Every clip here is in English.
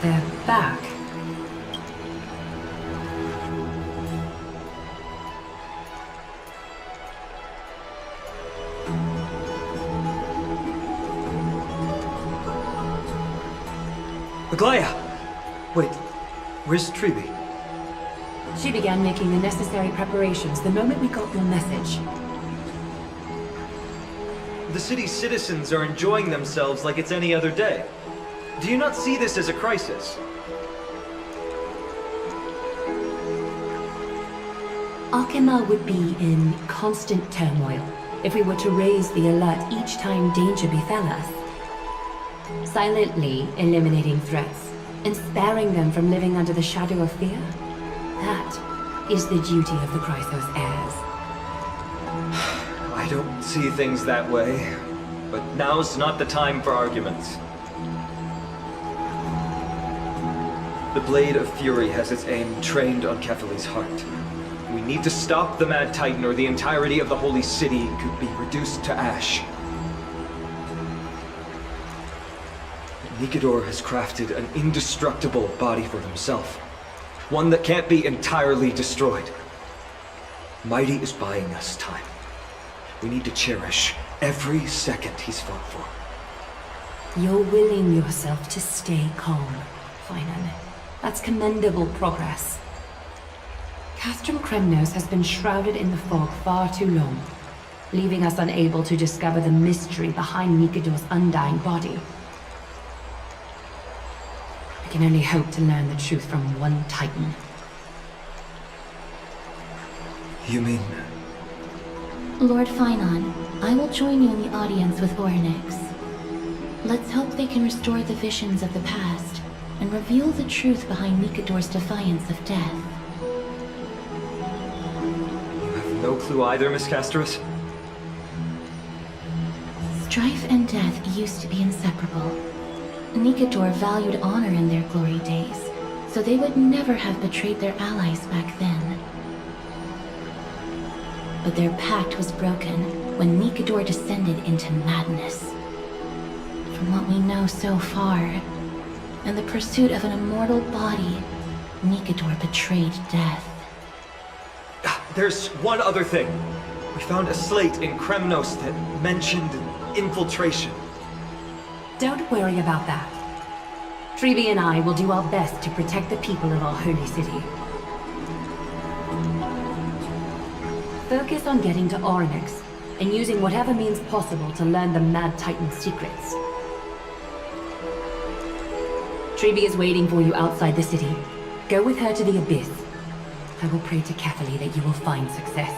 They're back. Aglaya! Wait, where's Tribi? She began making the necessary preparations the moment we got your message. The city's citizens are enjoying themselves like it's any other day. Do you not see this as a crisis? Arkema would be in constant turmoil if we were to raise the alert each time danger befell us. Silently eliminating threats and sparing them from living under the shadow of fear, that is the duty of the Chrysos heirs. I don't see things that way, but now's not the time for arguments. The Blade of Fury has its aim trained on Kefali's heart. We need to stop the Mad Titan or the entirety of the Holy City could be reduced to ash. Nikador has crafted an indestructible body for himself. One that can't be entirely destroyed. Mighty is buying us time. We need to cherish every second he's fought for. You're willing yourself to stay calm, Finan. That's commendable progress. Castrum Kremnos has been shrouded in the fog far too long, leaving us unable to discover the mystery behind Nikador's undying body. I can only hope to learn the truth from one Titan. You mean... Lord Finon, I will join you in the audience with Orynyx. Let's hope they can restore the visions of the past and reveal the truth behind Nikador's defiance of death. You have no clue either, Miss Casterus? Strife and death used to be inseparable. Nikador valued honor in their glory days, so they would never have betrayed their allies back then. But their pact was broken when Nikador descended into madness. From what we know so far, in the pursuit of an immortal body, Nikador betrayed death. There's one other thing. We found a slate in Kremnos that mentioned infiltration. Don't worry about that. Tribi and I will do our best to protect the people of our holy city. Focus on getting to Orynyx, and using whatever means possible to learn the Mad Titan's secrets. Tribi is waiting for you outside the city. Go with her to the Abyss. I will pray to Kefali that you will find success.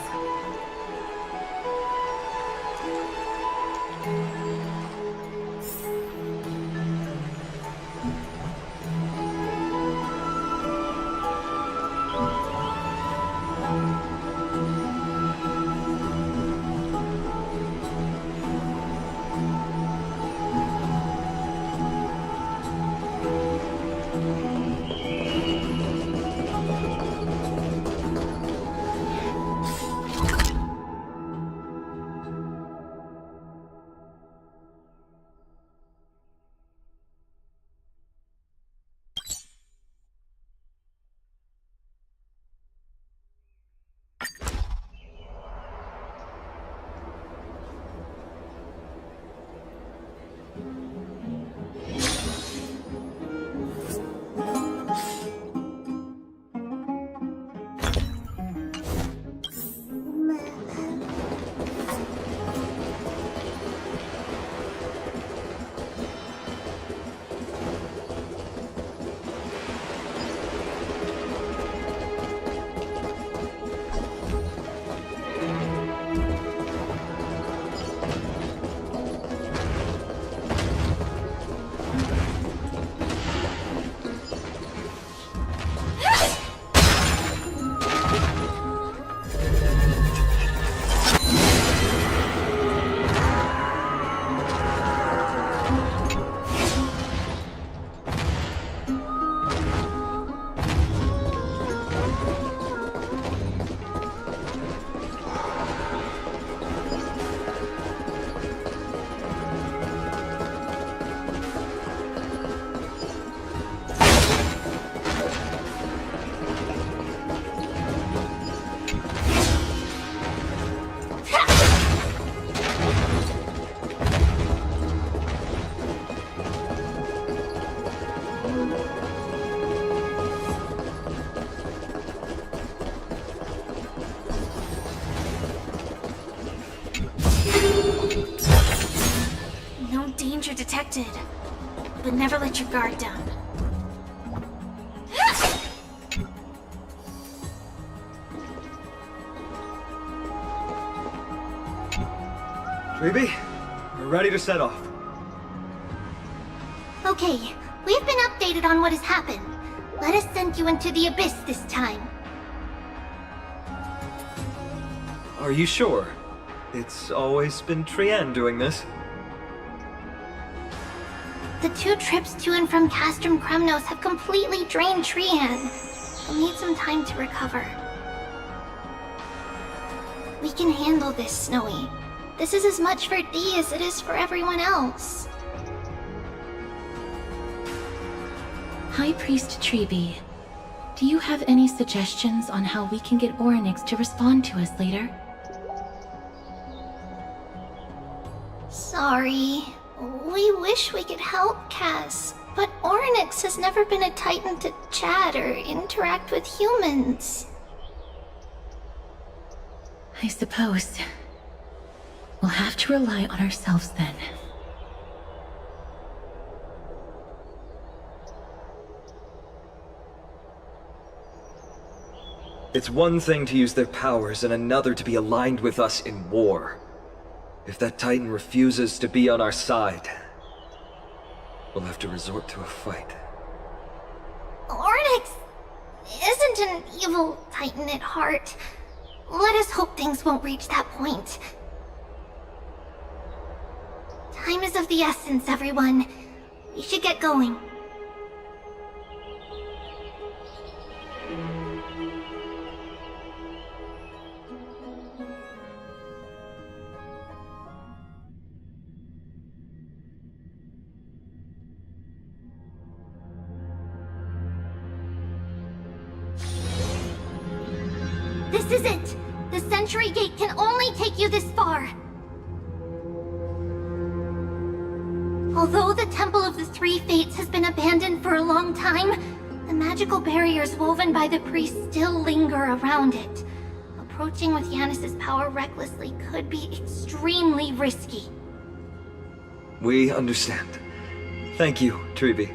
expected. But never let your guard down. Treeby, we're ready to set off. Okay, we've been updated on what has happened. Let us send you into the abyss this time. Are you sure? It's always been Trienne doing this. The 2 trips to and from Castrum Kremnos have completely drained Trienne. We'll need some time to recover. We can handle this, Snowy. This is as much for Dee as it is for everyone else. High Priest Treeby, do you have any suggestions on how we can get Orynyx to respond to us later? Sorry. We wish we could help, Cass, but Orynyx has never been a Titan to chat or interact with humans. I suppose. We'll have to rely on ourselves then. It's one thing to use their powers and another to be aligned with us in war. If that Titan refuses to be on our side, we'll have to resort to a fight. Orynyx isn't an evil Titan at heart. Let us hope things won't reach that point. Time is of the essence, everyone. We should get going. This is it! The Century Gate can only take you this far! Although the Temple of the Three Fates has been abandoned for a long time, the magical barriers woven by the priests still linger around it. Approaching with Yanis's power recklessly could be extremely risky. We understand. Thank you, Treeby.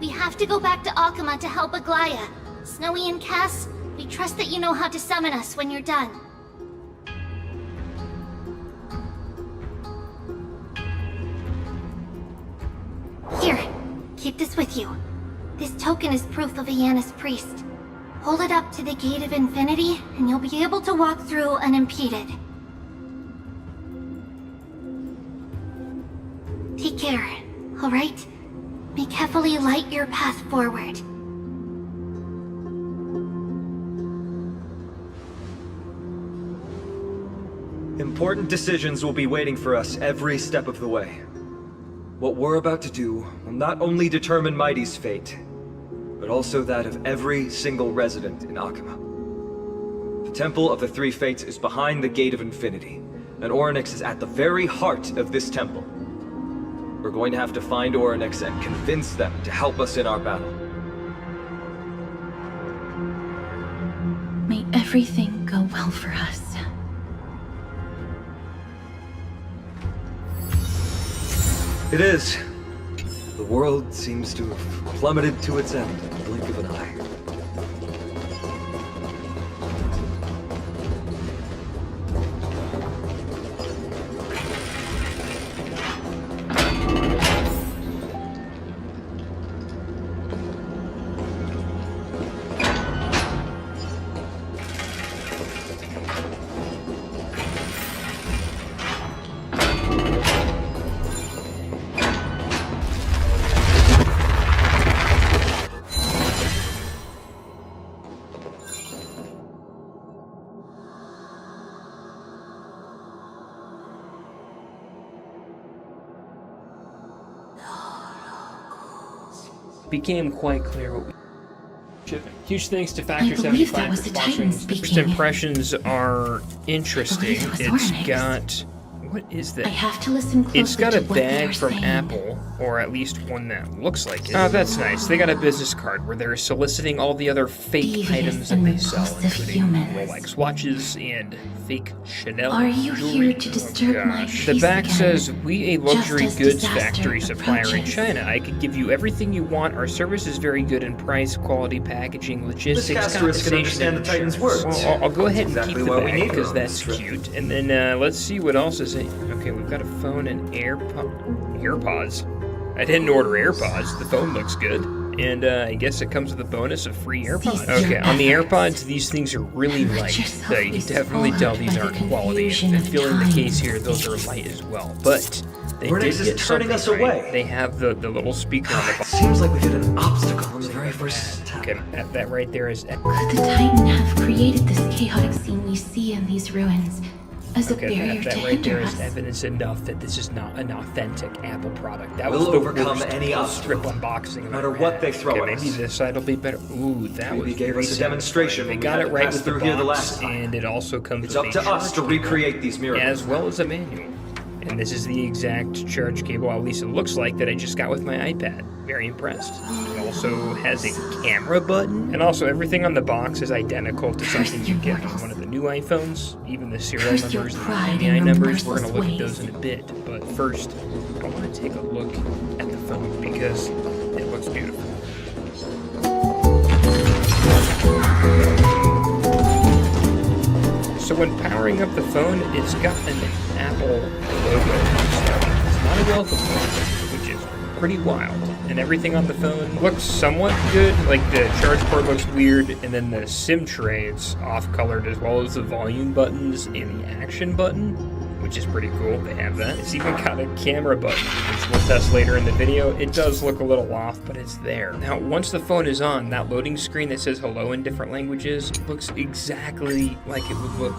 We have to go back to Akama to help Aglaya. Snowy and Cass, we trust that you know how to summon us when you're done. Here, keep this with you. This token is proof of a Yanis priest. Hold it up to the Gate of Infinity, and you'll be able to walk through unimpeded. Take care, alright? May carefully light your path forward. Important decisions will be waiting for us every step of the way. What we're about to do will not only determine Mighty's fate, but also that of every single resident in Akama. The Temple of the Three Fates is behind the Gate of Infinity, and Orynyx is at the very heart of this temple. We're going to have to find Orynyx and convince them to help us in our battle. May everything go well for us. It is. The world seems to have plummeted to its end in the blink of an eye. Became quite clear what we should. Huge thanks to I Factor believe 75 that was for the Titan sponsoring. The first speaking. impressions are interesting. it was It's Orynyx. got what is that? I have to listen closely It's got to a what they are bag from saying. Apple. or at least one that looks like it. Oh, that's nice. They got a business card where they're soliciting all the other fake Devious items that and they sell, repulsive including humans. Rolex watches and fake Chanel Are you jewelry. here to disturb my The peace back again? says, "We, a luxury Just as goods disaster factory supplier in approaches." China. I could give you everything you want. Our service is very good in price, quality, packaging, logistics, This Asterisk can compensation, understand and the Titan's insurance." words. Well, I'll go ahead and Exactly keep the what we bag need because on that's this trip. cute. And then let's see what else is it. Okay, we've got a phone and AirPods. I didn't order AirPods. The phone looks good. And I guess it comes with a bonus of free AirPods. These Okay, on the efforts. AirPods, these things are really Let light. yourself So you be can definitely tell swallowed these by the aren't quality. confusion And of feeling the time. case here, those are light as well. But they Vernix did is get turning something us right. away. They have the little speaker on the It bottom. seems like we hit an obstacle on the very first tap. Okay, that right there is. Could the Titan have created this chaotic scene we see in these ruins as a Okay, barrier that to right there hinder is us? evidence enough that this is not an authentic Apple product. That We'll was the overcome worst any strip obstacle, unboxing. no matter what they throw okay, at maybe us. this side will be better. Ooh, that Maybe was gave very us a demonstration satisfying. when They we got had it to right pass with the through here the box, last time. and it also comes It's with up a to us to charge recreate these cable, miracles. as well as a manual. And this is the exact charge cable, at least it looks like, that I just got with my iPad. Very impressed. It also has a camera button. And also everything on the box is identical to something you get on one of the new iPhones. Even the serial Curse your numbers and the pride IMEI and numbers. We're going remorseless to look at ways. those in a bit. But first, I want to take a look at the phone because it looks beautiful. So when powering up the phone, it's got an Apple logo. It's not a welcome phone, which is pretty wild. And everything on the phone looks somewhat good. Like the charge port looks weird, and then the SIM tray is off-colored, as well as the volume buttons and the action button, which is pretty cool. They have that. It's even got a camera button, which we'll test later in the video. It does look a little off, but it's there. Now, once the phone is on, that loading screen that says hello in different languages looks exactly like it would look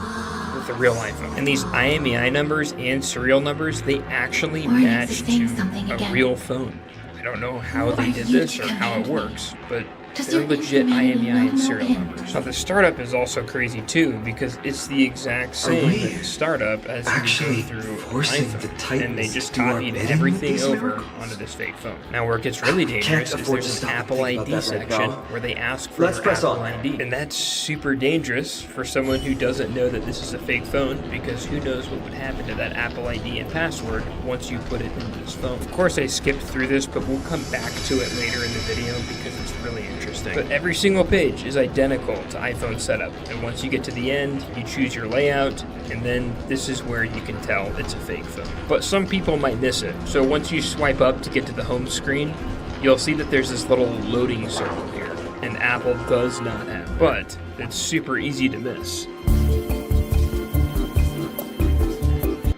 with a real iPhone. And these IMEI numbers and serial numbers, they actually Vernix match is saying to something a again. real phone. I don't know how they Are did you this or how it commanding? works, but Does they're your legit humanity IMEI know and no serial end? numbers. Now the startup is also crazy too because it's the exact same we startup as you actually go through forcing iPhone, the Titans and they just to do our copied bidding with everything these over miracles? onto this fake phone. Now where it gets really dangerous can't is afford to there's an stop and Apple think about ID that right section now. where they ask for Let's your press Apple on. ID, and that's super dangerous for someone who doesn't know that this is a fake phone because who knows what would happen to that Apple ID and password once you put it into this phone. Of course I skipped through this, but we'll come back to it later in the video because it's really interesting. But every single page is identical to iPhone setup, and once you get to the end, you choose your layout, and then this is where you can tell it's a fake phone. But some people might miss it, so once you swipe up to get to the home screen, you'll see that there's this little loading circle here, and Apple does not have, but it's super easy to miss.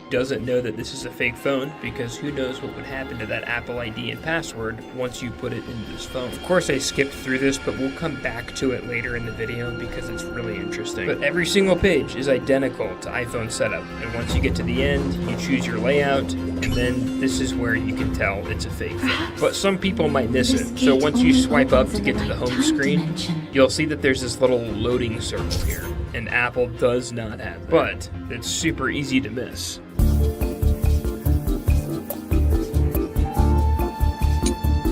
Doesn't know that this is a fake phone because who knows what would happen to that Apple ID and password once you put it into this phone. Of course I skipped through this, but we'll come back to it later in the video because it's really interesting. But every single page is identical to iPhone setup, and once you get to the end, you choose your layout, and then this is where you can tell it's a fake phone. But some people might miss This it, so gate once you only swipe up opens to in get the to the right home time screen, dimension. you'll see that there's this little loading circle here, and Apple does not have that. But it's super easy to miss.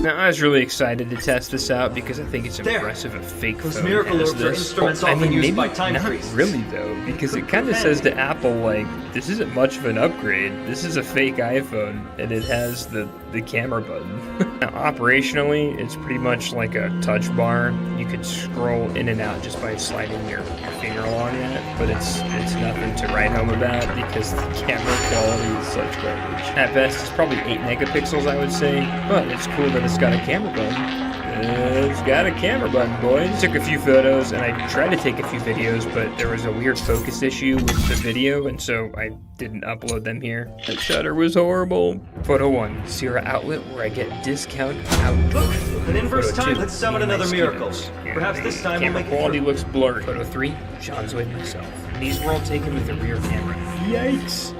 Now, I was really excited to test this out because I think it's There. impressive a fake Those phone miracle has orbs are this. instruments I often mean, used maybe by time not priests. really though, because it kind of says to Apple like, this isn't much of an upgrade. This is a fake iPhone, and it has the camera button. Now, operationally, it's pretty much like a touch bar. You could scroll in and out just by sliding your finger along it, but it's nothing to write home about because the camera quality is such garbage. At best, it's probably 8 megapixels, I would say, but it's cool that it's got a camera button. It's got a camera button, boys. Took a few photos, and I tried to take a few videos, but there was a weird focus issue with the video, and so I didn't upload them here. The shutter was horrible. Photo 1, Sierra Outlet, where I get discount outdoor. An inverse Photo time, 2, let's summon me and my another miracle. students. And Perhaps the this time we'll camera make it quality through. looks blurry. Photo 3, John's with myself. And these were all taken with the rear camera. Yikes!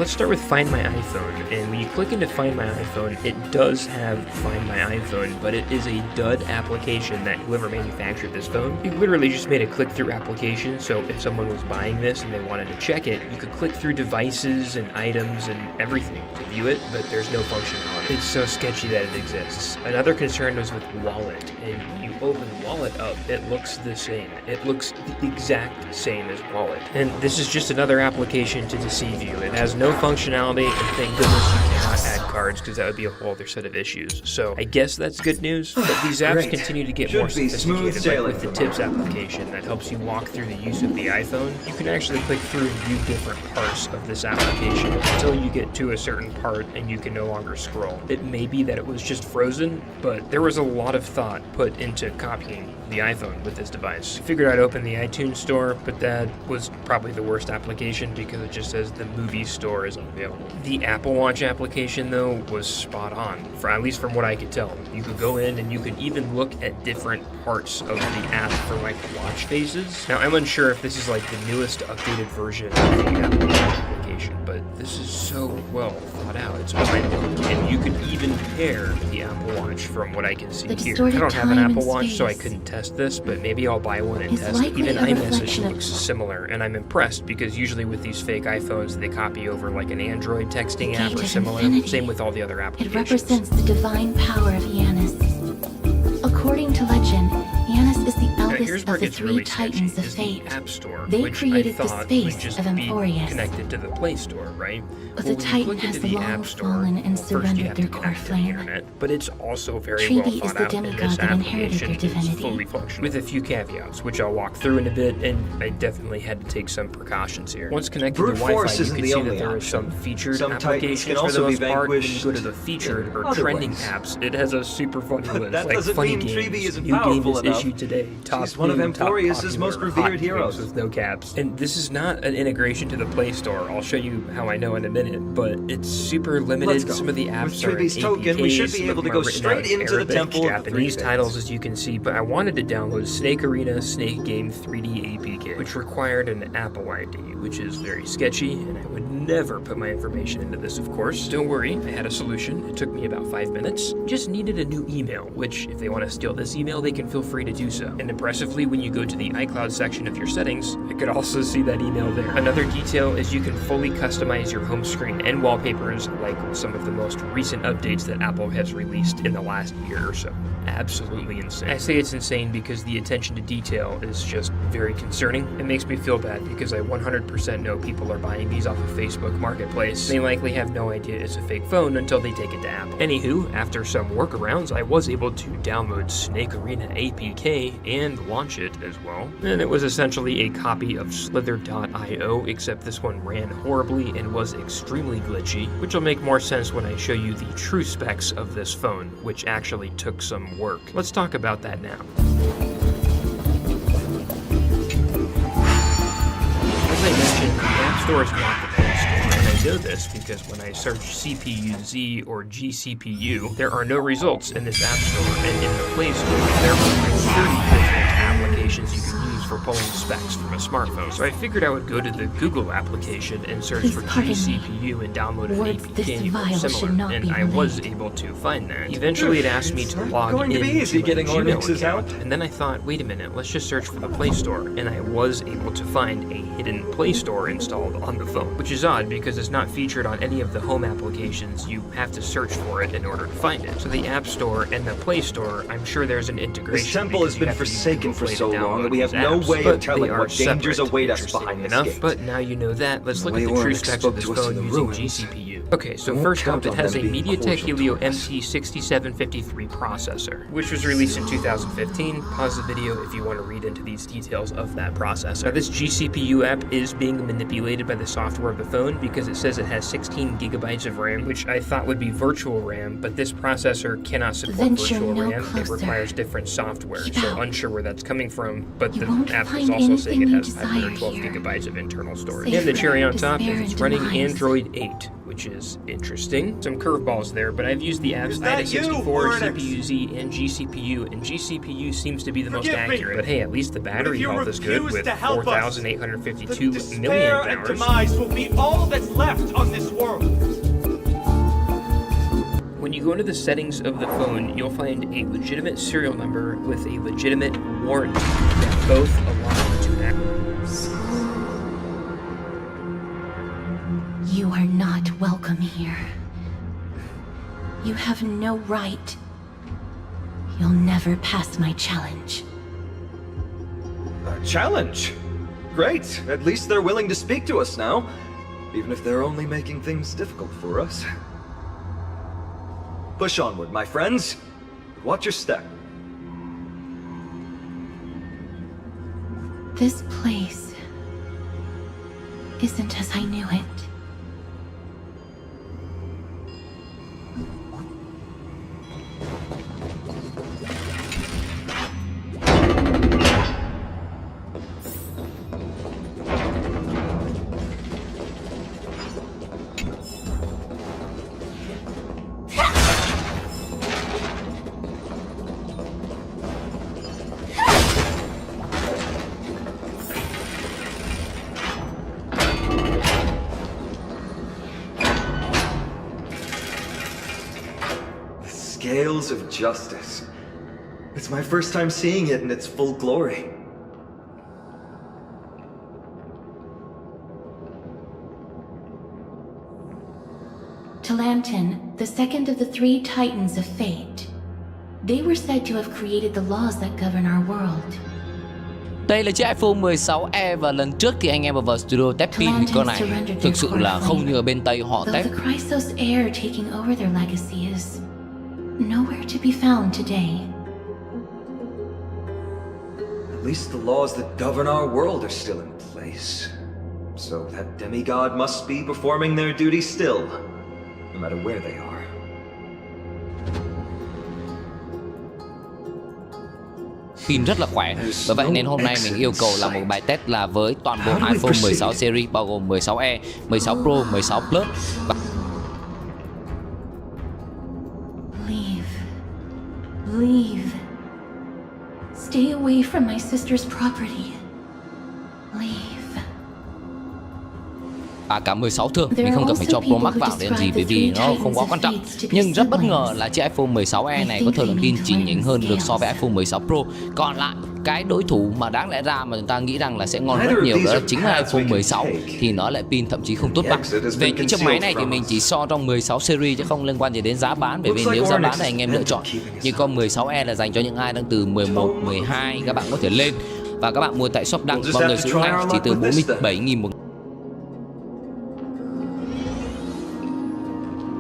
let's start with Find My iPhone. And when you click into Find My iPhone, it does have Find My iPhone, but it is a dud application that whoever manufactured this phone, it literally just made a click-through application. So if someone was buying this and they wanted to check it, you could click through devices and items and everything to view it, but there's no functionality. It's so sketchy that it exists. Another concern was with Wallet, and you open Wallet up, it looks the same. It looks the exact same as Wallet. And this is just another application to deceive you. It has no functionality, and thank goodness you cannot add cards, because that would be a whole other set of issues. So I guess that's good news, but these apps Great. continue to get Should more be smooth sophisticated. Like sailing with the tomorrow. Tips application that helps you walk through the use of the iPhone, you can actually click through and view different parts of this application until you get to a certain part and you can no longer scroll. It may be that it was just frozen, but there was a lot of thought put into copying the iPhone with this device. I figured I'd open the iTunes store, but that was probably the worst application because it just says the movie store is unavailable. The Apple Watch application, though, was spot on, for at least from what I could tell. You could go in and you could even look at different parts of the app for like watch faces. Now, I'm unsure if this is like the newest updated version of the Apple Watch application, but this is so well thought out. It's mind-blowing. And you could even pair the Apple Watch from what I can see The here. I distorted don't have an time Apple and Watch, so I space couldn't test this, but maybe I'll buy one and is test it. likely Even a iMessage reflection of- looks similar, and I'm impressed because usually with these fake iPhones, they copy over like an Android texting app Gate or of similar. infinity. Same with all the other It applications. represents the divine power of Janus. According to legend, Janus is the Now, here's eldest where of it the gets three really titans sketchy, of is fate. the App Store, They which created I the thought space would just of be Emporius. connected to the Play Store, right? But Well, the when you Titan click has into the long App Store, fallen and well, first you surrendered have their to core connect to the flame. internet, but it's also very Trebi well is thought the out, and demigod this that inherited their application is divinity. fully functional, with a few caveats, which I'll walk through in a bit, and I definitely had to take some precautions here. Once connected Brute to Wi-Fi, force you isn't can the see only that there are option. some featured Some Titans applications can for also the be most part. When you vanquished go to the featured in or other trending ways. apps, it has a super funny list, that like doesn't funny mean games, Trebi isn't new game powerful is enough. issued today, top She's one of new, top Emporius's most popular, revered hot games heroes. with no caps. And this is not an integration to the Play Store. I'll show you how I know in a minute, but it's super limited. Let's go. Some of the apps With are in Trebi's token, we APKs, should be some of able to them go are written straight out in into the Arabic, Temple of the Three Japanese Fates. titles, as you can see, but I wanted to download Snake Arena Snake Game 3D APK, which required an Apple ID, which is very sketchy, and I would never put my information into this, of course. Don't worry, I had a solution. It took me about 5 minutes. Just needed a new email, which, if they want to steal this email, they can feel free to do so. And impressively, when you go to the iCloud section of your settings, I could also see that email there. Another detail is you can fully customize your home screen and wallpapers, like some of the most recent updates that Apple has released in the last year or so. Absolutely insane. I say it's insane because the attention to detail is just very concerning. It makes me feel bad because I 100% know people are buying these off of Facebook Marketplace. They likely have no idea it's a fake phone until they take it to Apple. Anywho, after some workarounds, I was able to download Snake Arena APK and launch it as well. And it was essentially a copy of Slither.io, except this one ran horribly and was extremely glitchy, which will make more sense when I show you the true specs of this phone, which actually took some work. Let's talk about that now. As I mentioned, the App Store is not the Play Store, and I know this because when I search CPU-Z or GCPU, there are no results in this App Store, and in the Play Store, there are like 30 different applications you can use for pulling specs from a smartphone. So I figured I would go to the Google application and search Please for pardon me. GCPU and download an Words this APK vile or should similar, not and be I was relayed. able to find that. Eventually, it asked me to It's log going to in be easy to a getting our Gmail mixes account, out. and then I thought, wait a minute, let's just search for the Play Store, and I was able to find a hidden Play Store installed on the phone, which is odd because it's not featured on any of the home applications. You have to search for it in order to find it. So the App Store and the Play Store, I'm sure there's an integration. This temple because has you been have to use forsaken Google for Play so to long that download we have these no apps, way of but telling they are what dangers separate, await us interestingly behind this enough. gate. But now you know that, let's look The at the way true Oryx specs of spoke this to us phone in the using ruins. GCPU. Okay, so Won't first count up, it on has a them being MediaTek cordial Helio to us. MT6753 processor, which was released in 2015. Pause the video if you want to read into these details of that processor. Now, this GCPU app is being manipulated by the software of the phone because it says it has 16 gigabytes of RAM, which I thought would be virtual RAM, but this processor cannot support Venture virtual no RAM. It closer. requires different software, Keep so out. unsure where that's coming from, but You the won't app is find also saying it anything you has desire 512 here. gigabytes of internal storage. Save And the cherry on top despair is it's and running demise. Android 8, which is interesting. Some curveballs there, but I've used the apps IDA64, CPU-Z, and GCPU, and GCPU seems to be the most accurate. But hey, at least the battery health is good with 4,852 milliamp hours. Demise will be all that's left on this world. When you go into the settings of the phone, you'll find a legitimate serial number with a legitimate warranty that both align to that. You are not welcome here. You have no right. You'll never pass my challenge. A challenge? Great. At least they're willing to speak to us now. Even if they're only making things difficult for us. Push onward, my friends. Watch your step. This place isn't as I knew it. Scales of justice. It's my first time seeing it in its full glory. Talantin, the second of the three titans of fate. They were said to have created the laws that govern our world. Đây là chiếc iPhone 16e và lần trước thì anh em vào studio test pin thì con này thực sự là không như ở bên Tây họ Though test. the Chrysos heir taking over their legacy is nowhere to be found today. At least the laws that govern our world are still in place. So that demigod must be performing their duty still, no matter where they are. Pin rất là khỏe. Bởi vậy nên hôm nay mình yêu cầu làm một bài test là với toàn bộ iPhone 16 series bao gồm 16e, 16 Pro, 16 Plus và Leave. Stay away from my sister's property. Leave. cả 16 thường. Mình không cần phải cho Pro Max vào để làm gì bởi vì nó không quá quan trọng. Nhưng rất bất ngờ là chiếc iPhone 16e này có thời lượng pin chỉ nhỉnh hơn được so với iPhone 16 Pro. Còn lại cái đối thủ mà đáng lẽ ra mà chúng ta nghĩ rằng là sẽ ngon rất nhiều đó chính là iPhone 16 thì nó lại pin thậm chí không tốt bằng. Về những chiếc máy này thì mình chỉ so trong 16 series chứ không liên quan gì đến giá bán, bởi vì nếu giá bán này anh em lựa chọn. Nhưng con 16e là dành cho những ai đang từ 11, 12 các bạn có thể lên và các bạn mua tại shop đăng mọi người sử này chỉ từ 47.000 một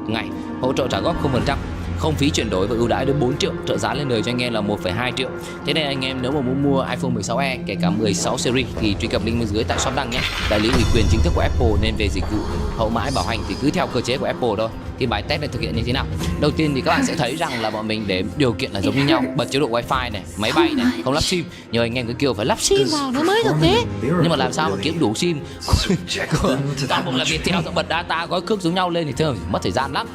ngày, hỗ trợ trả góp 0%, không phí chuyển đổi và ưu đãi đến 4 triệu, trợ giá lên đời cho anh em là 1,2 triệu. Thế nên anh em nếu mà muốn mua iPhone 16e kể cả 16 series thì truy cập link bên dưới tại shop đăng nhé. Đại lý ủy quyền chính thức của Apple nên về dịch vụ hậu mãi bảo hành thì cứ theo cơ chế của Apple thôi. Thì bài test này thực hiện như thế nào? Đầu tiên thì các bạn sẽ thấy rằng là bọn mình để điều kiện là giống như nhau, bật chế độ wifi này, máy bay này, không lắp sim. Nhiều anh em cứ kêu phải lắp sim vào nó mới thực tế. Nhưng mà làm sao mà kiếm đủ sim? Toàn bộ là Viettel bật data gói cước giống nhau lên thì thường mất thời gian lắm.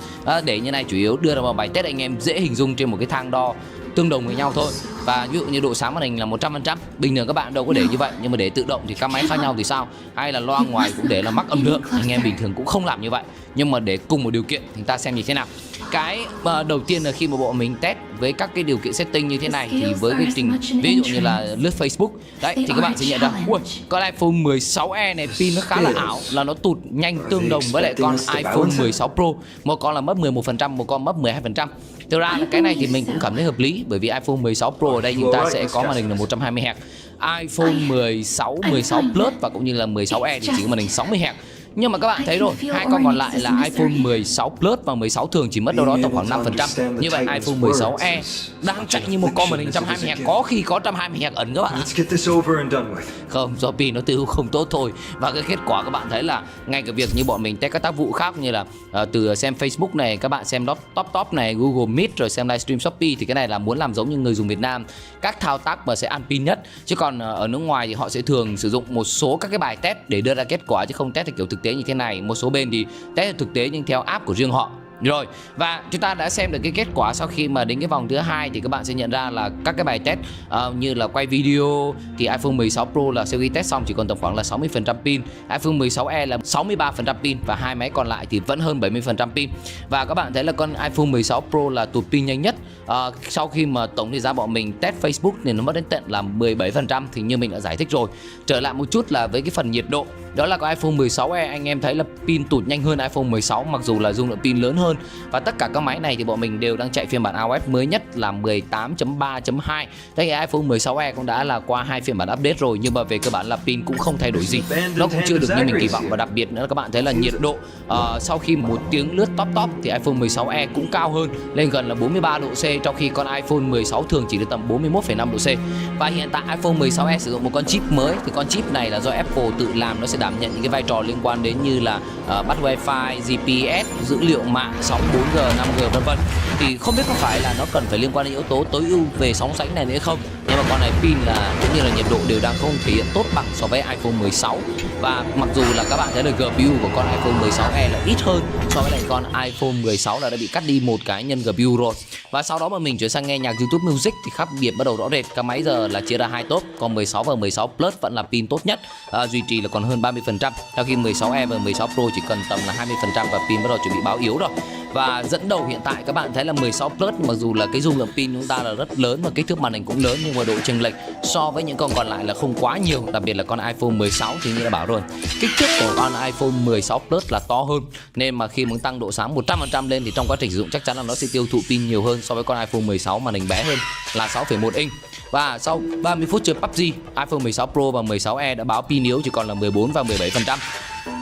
Để như này chủ yếu đưa ra vào bài test anh em dễ hình dung trên một cái thang đo tương đồng với nhau thôi. Và ví dụ như độ sáng màn hình là 100%, bình thường các bạn đâu có để như vậy, nhưng mà để tự động thì các máy khác nhau thì sao? Hay là loa ngoài cũng để là mắc âm lượng, anh em bình thường cũng không làm như vậy. Nhưng mà để cùng một điều kiện thì ta xem như thế nào. Cái đầu tiên là khi mà bộ mình test với các cái điều kiện setting như thế này thì với cái trình ví dụ như là lướt Facebook đấy thì các bạn sẽ nhận ra ui, con iPhone 16e này pin nó khá là ảo, là nó tụt nhanh tương đồng với lại con iPhone 16 Pro, một con là mất 11%, một con mất 12%. Thực ra là cái này thì mình cũng cảm thấy hợp lý, bởi vì iPhone 16 Pro ở đây chúng ta sẽ có màn hình là 120Hz, iPhone 16, 16 Plus và cũng như là 16e thì chỉ có màn hình 60Hz. Nhưng mà các bạn thấy rồi, hai con còn lại là iPhone 16 Plus và 16 thường chỉ mất đâu đó tầm khoảng 5%. Như vậy iPhone 16e đang chạy như một con màn hình 120Hz, có khi có 120Hz ẩn các bạn. Không, do pin nó tiêu không tốt thôi. Và cái kết quả các bạn thấy là ngay cả việc như bọn mình test các tác vụ khác như là từ xem Facebook này, các bạn xem top này, Google Meet rồi xem livestream Shopee thì cái này là muốn làm giống như người dùng Việt Nam, các thao tác mà sẽ ăn pin nhất. Chứ còn ở nước ngoài thì họ sẽ thường sử dụng một số các cái bài test để đưa ra kết quả chứ không test theo kiểu thực tế. thực tế như thế này, một số bên thì test ở thực tế nhưng theo app của riêng họ. Rồi, và chúng ta đã xem được cái kết quả sau khi mà đến cái vòng thứ 2 thì các bạn sẽ nhận ra là các cái bài test như là quay video thì iPhone 16 Pro là sau khi test xong chỉ còn tầm khoảng là 60% pin, iPhone 16e là 63% pin và hai máy còn lại thì vẫn hơn 70% pin. Và các bạn thấy là con iPhone 16 Pro là tụt pin nhanh nhất. Sau khi mà tổng thời gian bọn mình test Facebook thì nó mất đến tận là 17% thì như mình đã giải thích rồi. Trở lại một chút là với cái phần nhiệt độ, đó là có iPhone 16e anh em thấy là pin tụt nhanh hơn iPhone 16 mặc dù là dung lượng pin lớn hơn. Và tất cả các máy này thì bọn mình đều đang chạy phiên bản iOS mới nhất là 18.3.2. Thế thì iPhone 16e cũng đã là qua 2 phiên bản update rồi, nhưng mà về cơ bản là pin cũng không thay đổi gì. Nó cũng chưa được như mình kỳ vọng, và đặc biệt nữa là các bạn thấy là nhiệt độ sau khi một tiếng lướt top thì iPhone 16e cũng cao hơn, lên gần là 43 độ C, trong khi con iPhone 16 thường chỉ được tầm 41,5 độ C. Và hiện tại iPhone 16e sử dụng một con chip mới, thì con chip này là do Apple tự làm, nó sẽ đảm nhận những cái vai trò liên quan đến như là bắt wifi, GPS, dữ liệu mạng, sóng 4G, 5G vân vân. Thì không biết có phải là nó cần phải liên quan đến yếu tố tối ưu về sóng sánh này nữa không, nhưng mà con này pin là cũng như là nhiệt độ đều đang không thể hiện tốt bằng so với iPhone 16. Và mặc dù là các bạn thấy là GPU của con iPhone 16e là ít hơn so với lại con iPhone 16 là đã bị cắt đi một cái nhân GPU rồi. Và sau đó mà mình chuyển sang nghe nhạc YouTube Music thì khác biệt bắt đầu rõ rệt. Các máy giờ là chia ra hai top, còn 16 và 16 Plus vẫn là pin tốt nhất, duy trì là còn hơn 30%, trong khi 16e và 16 Pro chỉ cần tầm là 20% và pin bắt đầu chuẩn bị báo yếu rồi. Và dẫn đầu hiện tại các bạn thấy là 16 Plus, mặc dù là cái dung lượng pin chúng ta là rất lớn và kích thước màn hình cũng lớn, nhưng mà độ chênh lệch so với những con còn lại là không quá nhiều. Đặc biệt là con iPhone 16 thì như đã bảo rồi, kích thước của con iPhone 16 Plus là to hơn, nên mà khi muốn tăng độ sáng 100% lên thì trong quá trình sử dụng chắc chắn là nó sẽ tiêu thụ pin nhiều hơn so với con iPhone 16 màn hình bé hơn là 6,1 inch. Và sau 30 phút chơi PUBG, iPhone 16 Pro và 16e đã báo pin yếu chỉ còn là 14 và 17%.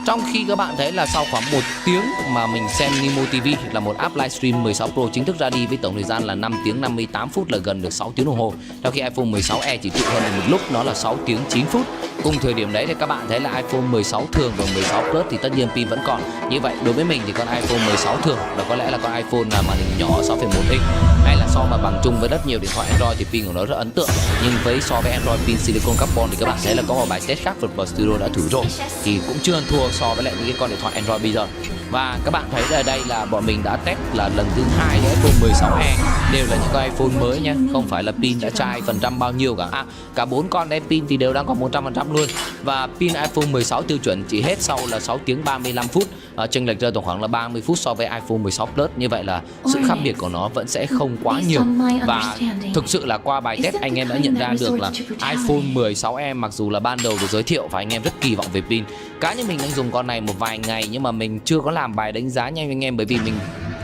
Trong khi các bạn thấy là sau khoảng 1 tiếng mà mình xem Nimo TV là một app livestream 16 Pro chính thức ra đi với tổng thời gian là 5 tiếng 58 phút là gần được 6 tiếng đồng hồ. Trong khi iPhone 16e chỉ trụ hơn một lúc nó là 6 tiếng 9 phút. Cùng thời điểm đấy thì các bạn thấy là iPhone 16 thường và 16 Plus thì tất nhiên pin vẫn còn. Như vậy đối với mình thì con iPhone 16 thường là có lẽ là con iPhone là màn hình nhỏ 6,1 inch, hay là so mà bằng chung với rất nhiều điện thoại Android thì pin của nó rất ấn tượng. Nhưng với so với Android pin silicon carbon thì các bạn thấy là có một bài test khác Vượt Studio đã thử rồi thì cũng chưa thua so với lại những cái con điện thoại Android bây giờ. Và các bạn thấy ở đây là bọn mình đã test là lần thứ 2 với iPhone 16e, đều là những con iPhone mới nha, không phải là pin đã chai phần trăm bao nhiêu cả. Cả 4 con đem pin thì đều đang còn 100% luôn. Và pin iPhone 16 tiêu chuẩn chỉ hết sau là 6 tiếng 35 phút, chênh lệch rơi tổng khoảng là 30 phút so với iPhone 16 Plus. Như vậy là sự khác biệt của nó vẫn sẽ không quá nhiều. Và thực sự là qua bài test anh em đã nhận ra được là iPhone 16e mặc dù là ban đầu được giới thiệu và anh em rất kỳ vọng về pin. Cá nhân mình đang dùng con này một vài ngày nhưng mà mình chưa có làm bài đánh giá nha anh em, bởi vì mình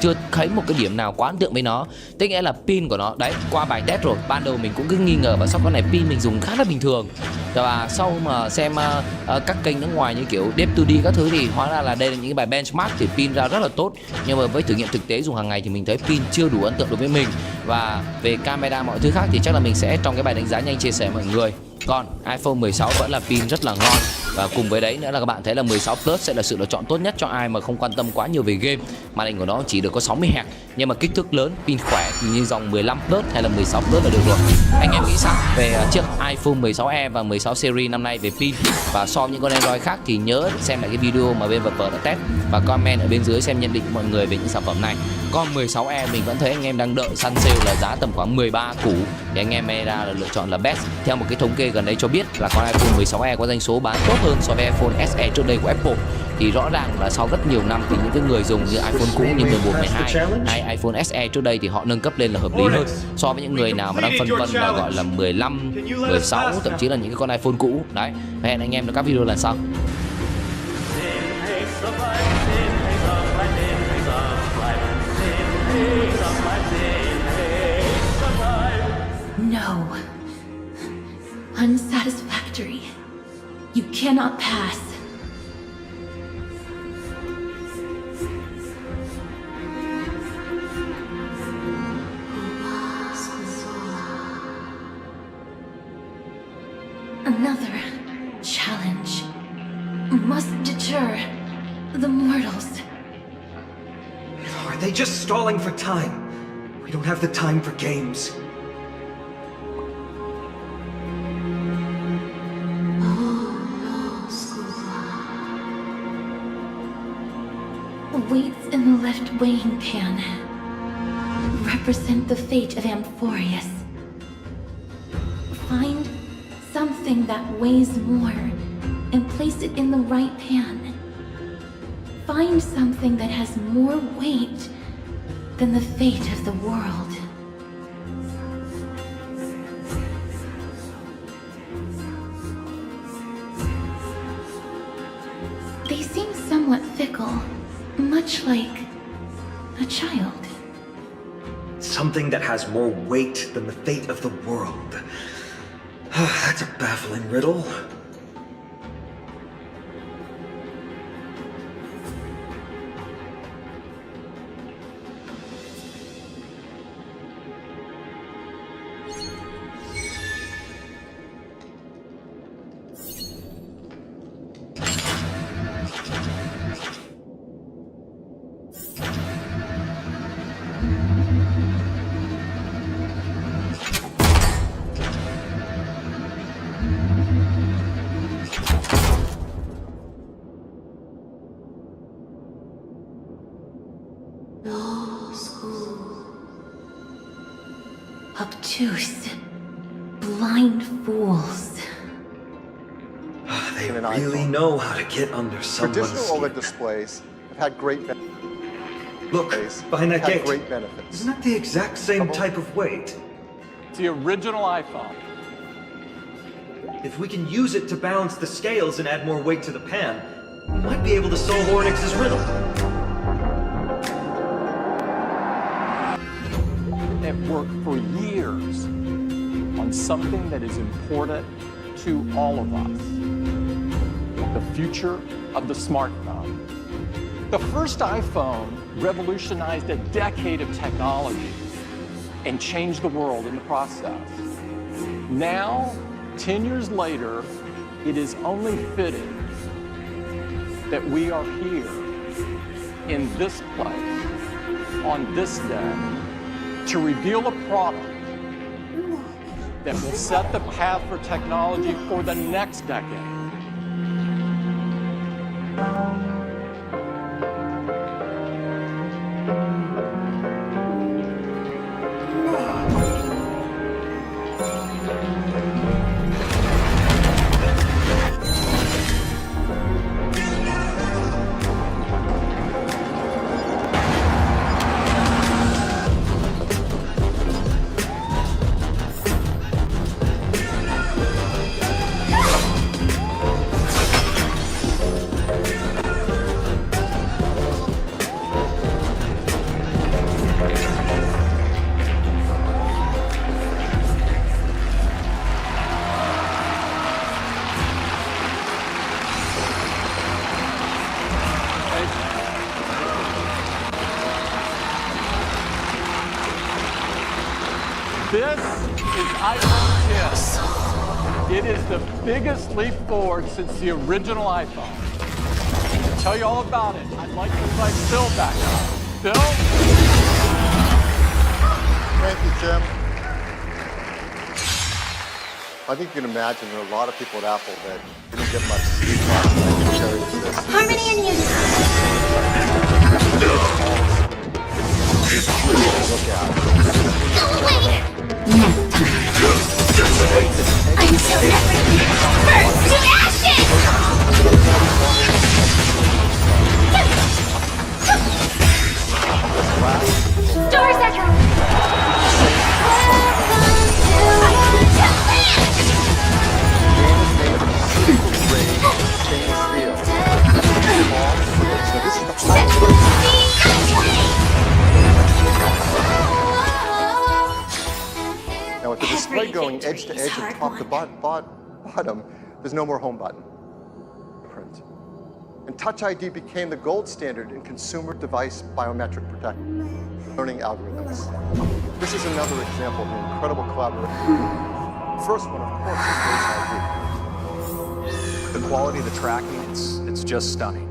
chưa thấy một cái điểm nào quá ấn tượng với nó. Tức nghĩa là pin của nó đấy, qua bài test rồi ban đầu mình cũng cứ nghi ngờ và sau con này pin mình dùng khá là bình thường. Và sau mà xem các kênh nước ngoài như kiểu Dev2D các thứ thì hóa ra là đây là những cái bài benchmark thì pin ra rất là tốt. Nhưng mà với thử nghiệm thực tế dùng hàng ngày thì mình thấy pin chưa đủ ấn tượng đối với mình. Và về camera mọi thứ khác thì chắc là mình sẽ trong cái bài đánh giá nhanh chia sẻ mọi người. Còn iPhone 16 vẫn là pin rất là ngon. Và cùng với đấy nữa là các bạn thấy là 16 Plus sẽ là sự lựa chọn tốt nhất cho ai mà không quan tâm quá nhiều về game. Màn hình của nó chỉ được có 60Hz nhưng mà kích thước lớn, pin khỏe thì như dòng 15 Plus hay là 16 Plus là được rồi. Anh em nghĩ sao về chiếc iPhone 16e và 16 series năm nay về pin? Và so với những con Android khác thì nhớ xem lại cái video mà bên VP đã test và comment ở bên dưới xem nhận định mọi người về những sản phẩm này. Con 16e mình vẫn thấy anh em đang đợi săn sale là giá tầm khoảng 13 củ thì anh em ra là lựa chọn là best. Theo một cái thống kê gần đấy cho biết là con iPhone 16e có doanh số bán tốt hơn so với iPhone SE trước đây của Apple. Thì rõ ràng là sau rất nhiều năm thì những cái người dùng như iPhone cũ như 11, 12 hay iPhone SE trước đây thì họ nâng cấp lên là hợp lý hơn so với những người nào mà đang phân vân và gọi là 15, 16, thậm chí là những cái con iPhone cũ. Đấy, hẹn anh em ở các video lần sau. No. Unsatisfactory. You cannot pass. Another challenge must deter the mortals. Are they just stalling for time? We don't have the time for games. weights in the left weighing pan represent the fate of Amphorius. Find something that weighs more and place it in the right pan. Find something that has more weight than the fate of the world. They seem somewhat fickle, much like a child. Something that has more weight than the fate of the world. That's a baffling riddle. Obtuse, blind fools. They an really iPhone. know how to get under someone's Traditional OLED skin. displays have had great Look, behind that had gate. great benefits. Isn't that the exact same type of weight? It's the original iPhone. If we can use it to balance the scales and add more weight to the pan, we might be able to solve Ornyx's riddle. It worked for years on something that is important to all of us. The future of the smartphone. The first iPhone revolutionized a decade of technology and changed the world in the process. Now, 10 years later, it is only fitting that we are here in this place on this day to reveal a product that will set the path for technology for the next decade. This is iPhone 10. It is the biggest leap forward since the original iPhone. To tell you all about it, I'd like to invite Phil back up. Phil? Thank you, Tim. I think you can imagine there are a lot of people at Apple that didn't get much sleep last night to cherish this. Harmony and unity. Look at. Go away! Until everything burns to ashes! Doors echo! Now, with the display going edge to edge and top to bottom, there's no more home button. Print. And Touch ID became the gold standard in consumer device biometric protection, learning algorithms. This is another example of the incredible collaboration. The first one, of course, is Face ID. The quality of the tracking, it's just stunning.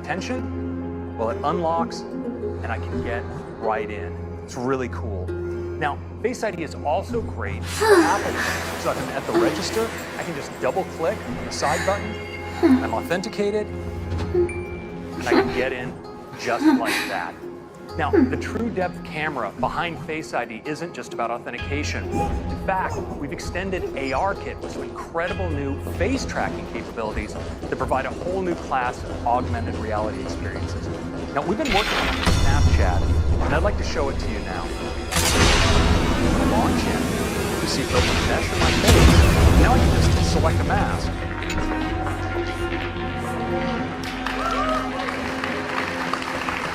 Tension? Well, it unlocks and I can get right in. It's really cool. Now, Face ID is also great for Apple Pay. So if I'm at the register, I can just double click on the side button. I'm authenticated And I can get in just like that. Now, the True Depth camera behind Face ID isn't just about authentication. In fact, we've extended ARKit with some incredible new face tracking capabilities that provide a whole new class of augmented reality experiences. Now, we've been working on Snapchat, and I'd like to show it to you now. I'm going to launch in. You see it open mesh in my face. Now I can just select a mask.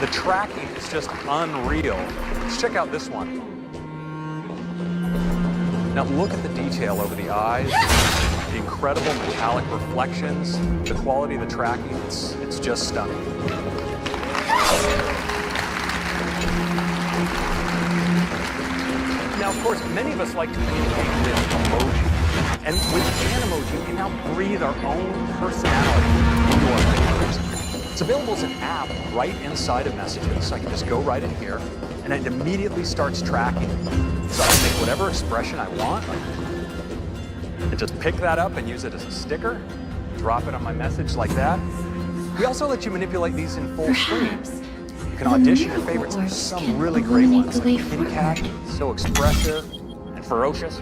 The tracking is just unreal. Let's check out this one. Now look at the detail over the eyes, the incredible metallic reflections, the quality of the tracking, it's just stunning. Now, of course, many of us like to communicate with emoji. And with Animoji, we can now breathe our own personality into our pictures. It's available as an app right inside of Messages. So I can just go right in here, and it immediately starts tracking. So I can make whatever expression I want, and just pick that up and use it as a sticker, drop it on my message like that. We also let you manipulate these in full screen. You can audition your favorites. There's some really great ones, like Kitty Cat, so expressive and ferocious.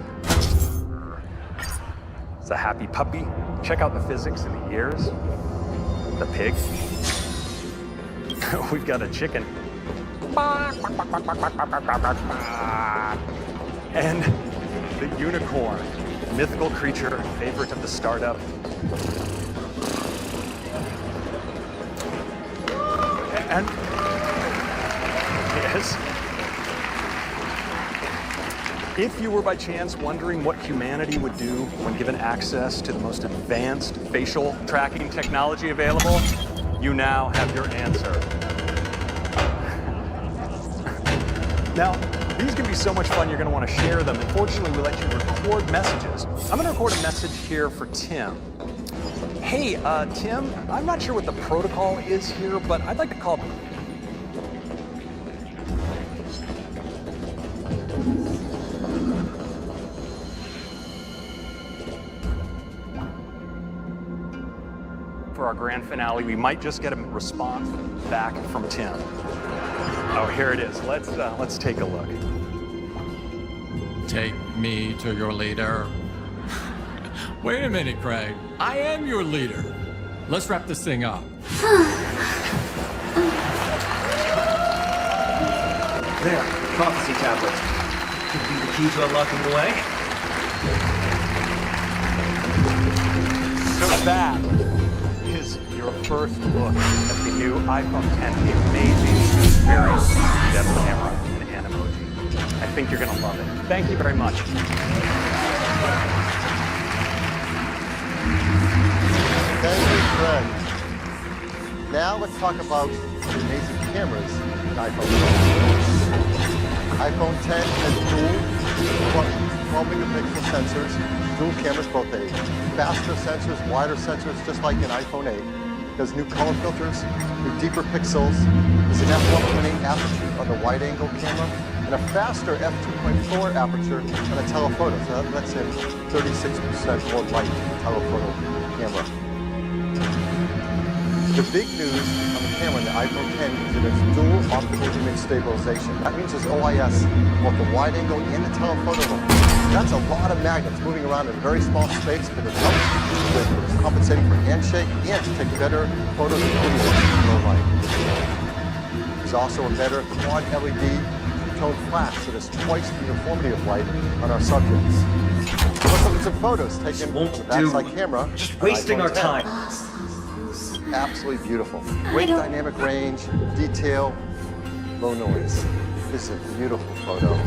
It's a happy puppy. Check out the physics in the ears. The pig. We've got a chicken. And the unicorn, mythical creature, favorite of the startup. And yes, if you were by chance wondering what humanity would do when given access to the most advanced facial tracking technology available, you now have your answer. Now, these can be so much fun, you're going to want to share them. Unfortunately, we let you record messages. I'm going to record a message here for Tim. Hey, Tim, I'm not sure what the protocol is here, but I'd like to call... For our grand finale, we might just get a response back from Tim. Oh, here it is. Let's take a look. Take me to your leader. Wait a minute, Craig. I am your leader. Let's wrap this thing up. There, prophecy tablet. Could be the key to unlocking the way. So that is your first look at the new iPhone X, the amazing, very depth camera in Animoji. I think you're going to love it. Thank you very much. Thank you, Greg. Now let's talk about the amazing cameras in iPhone 10. iPhone 10 has dual 12 megapixel sensors, dual cameras, both a faster sensors, wider sensors, just like in iPhone 8. There's new color filters, new deeper pixels. There's an f1.8 aperture on the wide-angle camera, and a faster f2.4 aperture on a telephoto. So that's a 36% more light telephoto camera. The big news on the camera in the iPhone 10 is that it's dual optical image stabilization. That means there's OIS, both the wide angle and the telephoto mode. That's a lot of magnets moving around in a very small space, but it helps with compensating for handshake and to take better photos and videos in low light. There's also a better quad LED two-tone flash, so there's twice the uniformity of light on our subjects. Let's look at some photos taken with the backside camera. Just wasting our time. Absolutely beautiful. Great dynamic range, detail, low noise. This is a beautiful photo.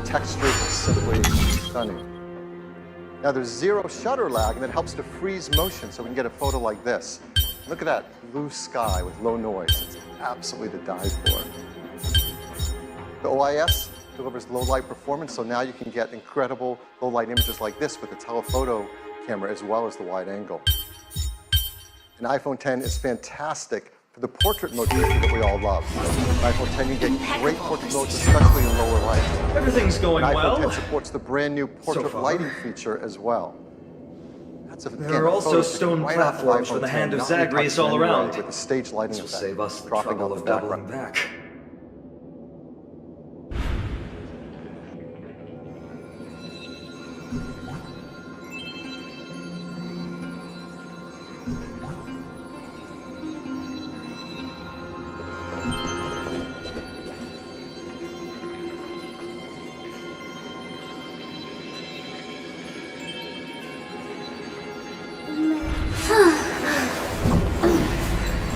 Texture is simply stunning. Now there's zero shutter lag, and it helps to freeze motion, so we can get a photo like this. Look at that blue sky with low noise. It's absolutely to die for. The OIS delivers low light performance, so now you can get incredible low light images like this with the telephoto camera as well as the wide angle. And iPhone 10 is fantastic for the portrait mode feature that we all love. iPhone 10, you get great portrait modes, especially in lower light. Everything's going and well. iPhone 10 supports the brand new portrait lighting feature as well. It's a, There again, are a also photo taken stone right off of platforms iPhone for the 10, hand of not Zagreus retouched all in any way, around. with the stage lighting This will effect save us the dropping trouble off of the doubling background. back.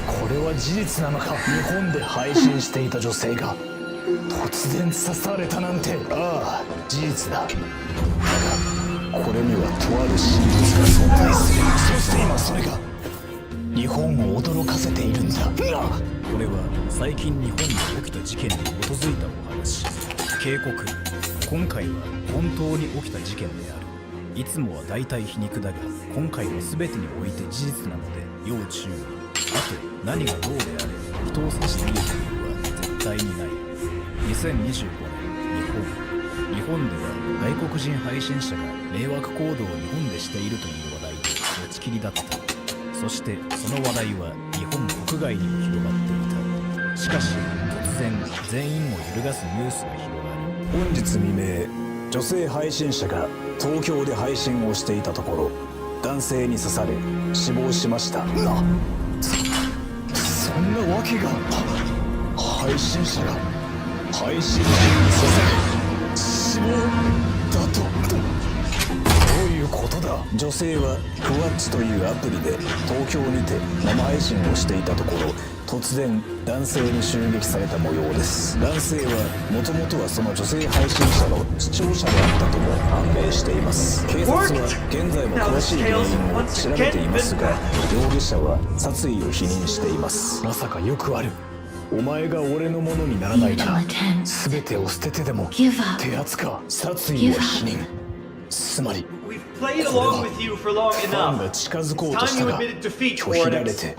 これは事実なのか。日本で配信していた女性が突然刺されたなんて。ああ、事実だ。だがこれにはとある真実が存在する。そして今それが日本を驚かせているんだ。これは最近日本で起きた事件に基づいたお話。警告。今回は本当に起きた事件である。いつもは大体皮肉だが、今回は全てにおいて事実なので要注意。あと何がどうであれ人を刺していい理由は絶対にない。2025年日本では外国人配信者が迷惑行動を日本でしているという話題で持ちきりだった。そしてその話題は日本国外にも広がっていた。しかし突然全員を揺るがすニュースが広がり、本日未明、女性配信者が東京で配信をしていたところ、男性に刺され死亡しました。そんなわけが。配信者が配信中に刺され死亡だと。どういうことだ。女性はふわっちというアプリで東京にて生配信をしていたところ、突然男性に襲撃された模様です。男性はもともとはその女性配信者の視聴者であったとも判明しています。警察は現在も詳しい原因を調べていますが、容疑者は殺意を否認しています。まさかよくある。お前が俺のものにならないなら全てを捨ててでも手厚か。殺意を否認。つまりこれはファンが近づこうとしたが拒否られて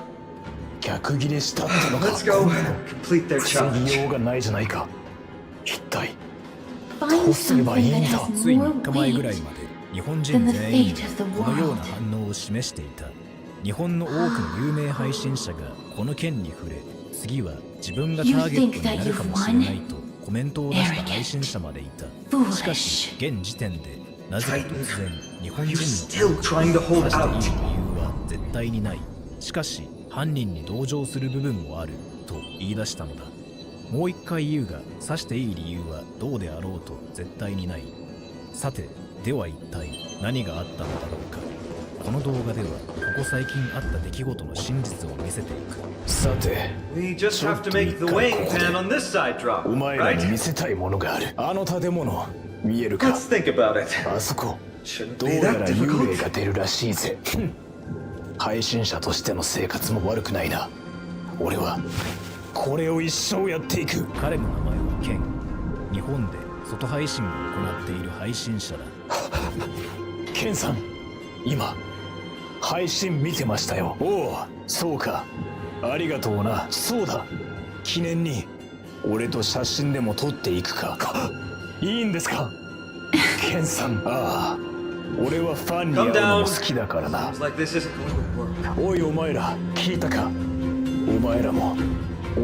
逆ギレしたってのか。防ぎようがないじゃないか。一体どうすればいいんだ。つい3日前ぐらいまで日本人全員がこのような反応を示していた。日本の多くの有名配信者がこの件に触れ、次は自分がターゲットになるかもしれないとコメントを出した配信者までいた。しかし現時点でなぜか突然日本人の多くが刺している理由は絶対にない。しかし犯人に同情する部分もあると言い出したのだ。もう一回言うが、刺していい理由はどうであろうと絶対にない。さて、では一体何があったのだろうか。この動画ではここ最近あった出来事の真実を見せていく。さて、ちょっと一回ここでお前らに見せたいものがある。あの建物見えるか。あそこどうやら幽霊が出るらしいぜ。配信者としての生活も悪くないな。俺はこれを一生やっていく。彼の名前はケン。日本で外配信を行っている配信者だ。ケンさん、今配信見てましたよ。おお、そうか。ありがとうな。そうだ、記念に俺と写真でも撮っていくか。いいんですかケンさん。ああ、俺はファンに会うのも好きだからな。おいお前ら、聞いたか。お前らも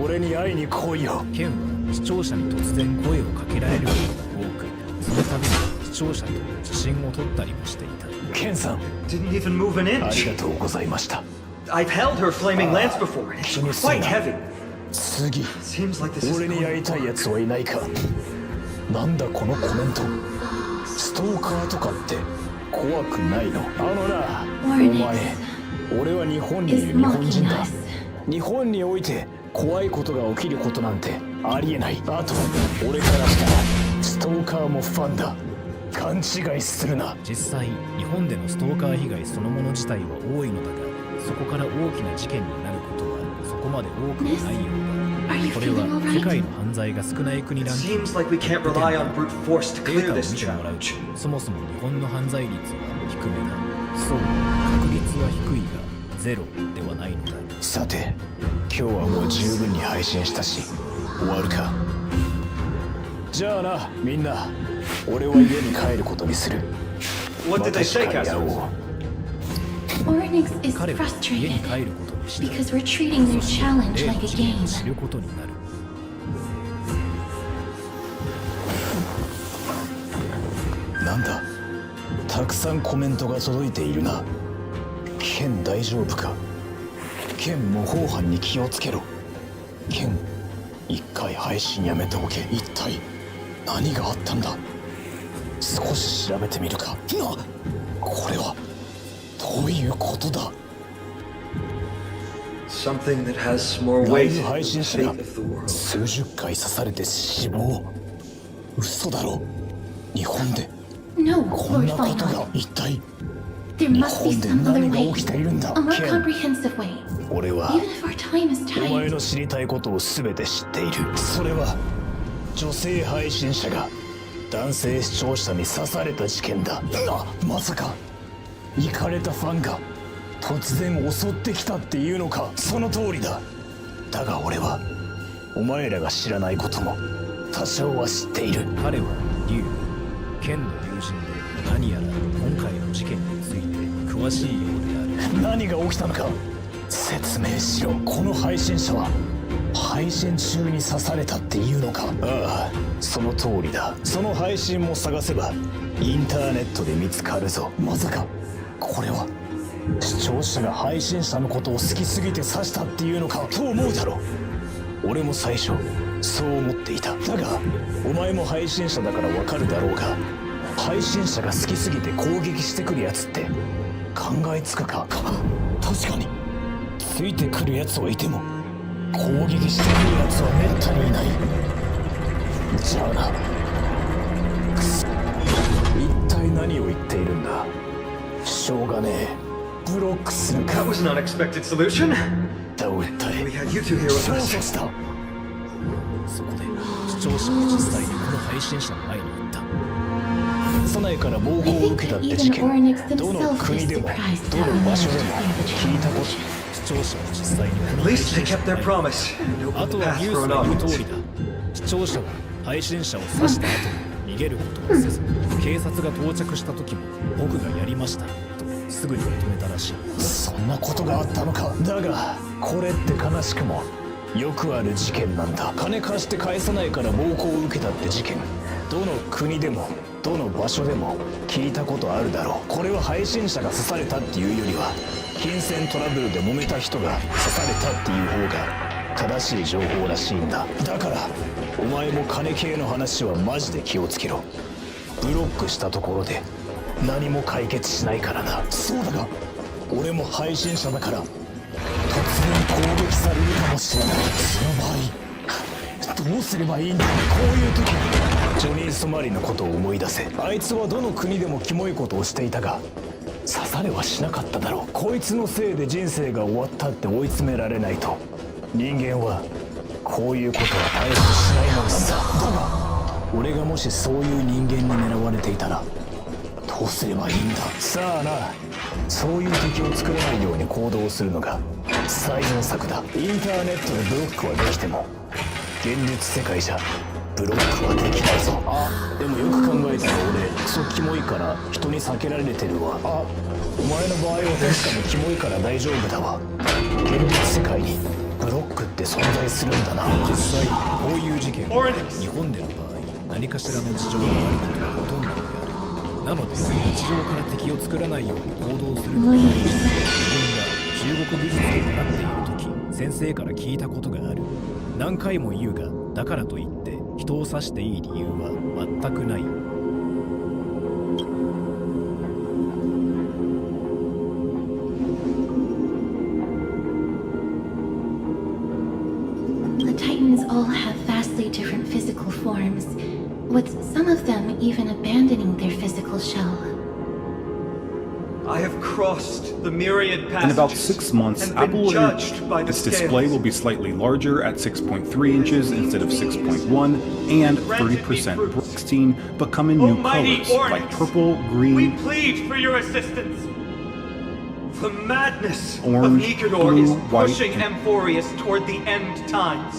俺に会いに来いよ。ケンは視聴者に突然声をかけられることが多く、その度に視聴者と写真を撮ったりもしていた。ケンさん、ありがとうございました。I've held her flaming lance before, and it's quite heavy. 次、俺に会いたいやつはいないか。なんだこのコメント。ストーカーとかって怖くないの？あのな、お前、俺は日本にいる日本人だ。日本において怖いことが起きることなんてありえない。あと、俺からしたらストーカーもファンだ。勘違いするな。実際、日本でのストーカー被害そのもの自体は多いのだが、そこから大きな事件になることはそこまで多くはないようだ。これは世界の犯罪が少ない国ランキング。データを見てもらうと、そもそも日本の犯罪率は低めだ。そう、確率は低いがゼロではないのだ。さて、今日はもう十分に配信したし、終わるか。じゃあな、みんな、俺は家に帰ることにする。また次回会おう。Oryx is 彼は家に frustrated 帰ることにした。 because we're treating their そして challenge 例の like a 事件を game. 知ることになる。なんだ、たくさんコメントが届いているな。ケン大丈夫か。ケン模倣犯に気をつけろ。ケン、一回配信やめておけ。一体何があったんだ。少し調べてみるか。これはどういうことだ。 Something that has more ライ weight ブ than 配 the 信者 fate が of the world. 数十回刺されて死亡。嘘だろ。日本で No, こん Lord なこと Final. が一体 There 日 must be 本で some other 何が way. 起きているんだ。 A more ケン、 comprehensive way. 俺は Even if our time is お前 tight. の知りたいことを全て知っている。それは女性配信者が男性視聴者に刺された事件だ。まさかイカれたファンが突然襲ってきたっていうのか。その通りだ。だが俺はお前らが知らないことも多少は知っている。彼はリュウ、ケンの友人で何やら今回の事件について詳しいようである。何が起きたのか説明しろ。この配信者は配信中に刺されたっていうのか。ああ、その通りだ。その配信も探せばインターネットで見つかるぞ。まさかこれは視聴者が配信者のことを好きすぎて刺したっていうのかと思うだろう。俺も最初そう思っていた。だがお前も配信者だからわかるだろうが、配信者が好きすぎて攻撃してくるやつって考えつくか。確かについてくるやつはいても攻撃してくるやつはめったにいない。じゃあな。くそ、一体何を言っているんだ。しょうがねえ。ブロックするか。 That was an unexpected solution. だを訴 We え had you two here with 調 us. 査した。そこで視聴者は実際にこの配信者の前に行った。社内から暴 I 行を think 受けたっ that て事 even 件、 Oryx どの themselves 国 is でも surprised ど that の we 場所で managed も to clear the 聞いた channel. こと。視聴者は実際にこの At 配 least 信 they 者 kept の their 前に promise and あ opened と the は path ニュー for ス an の言う通 audience. りだ。視聴者は配信者を刺した後逃げることをせず、警察が到着した時も僕がやりましたとすぐに認めたらしい。そんなことがあったのか。だがこれって悲しくもよくある事件なんだ。金貸して返さないから暴行を受けたって事件、どの国でもどの場所でも聞いたことあるだろう。これは配信者が刺されたっていうよりは金銭トラブルで揉めた人が刺されたっていう方が正しい情報らしいんだ。だからお前も金系の話はマジで気をつけろ。ブロックしたところで何も解決しないからな。そうだが俺も配信者だから突然攻撃されるかもしれない。その場合どうすればいいんだ。こういう時にジョニー・ソマリのことを思い出せ。あいつはどの国でもキモいことをしていたが刺されはしなかっただろう。こいつのせいで人生が終わったって追い詰められないと人間はこういうことは絶えずしないもんなんだ。だが俺がもしそういう人間に狙われていたらどうすればいいんだ。さあな、そういう敵を作らないように行動するのが最善策だ。インターネットでブロックはできても現実世界じゃブロックはできないぞ。あ、でもよく考えたら俺クソキモいから人に避けられてるわ。あ、お前の場合は確かにキモいから大丈夫だわ。現実世界にブロックって存在するんだな。実際こういう事件は日本での場合何かしらの事情があることがほとんどである。なので日常から敵を作らないように行動するのが大事。自分が中国美術で習っている時先生から聞いたことがある。何回も言うがだからといって人を刺していい理由は全くない。The Titans all have vastly different physical forms, with some of them even abandoning their physical shell. I have crossed the myriad passages. In about 6 months, and Apple been will judged by the its display scales. will be slightly larger at 6.3 inches instead of 6.1 and 30% brick 16 but come in new Almighty colors like Oryx, purple, we green, plead for your assistance. The madness Orange, of Nikador blue, is white, pushing and- Amphorius toward the end times.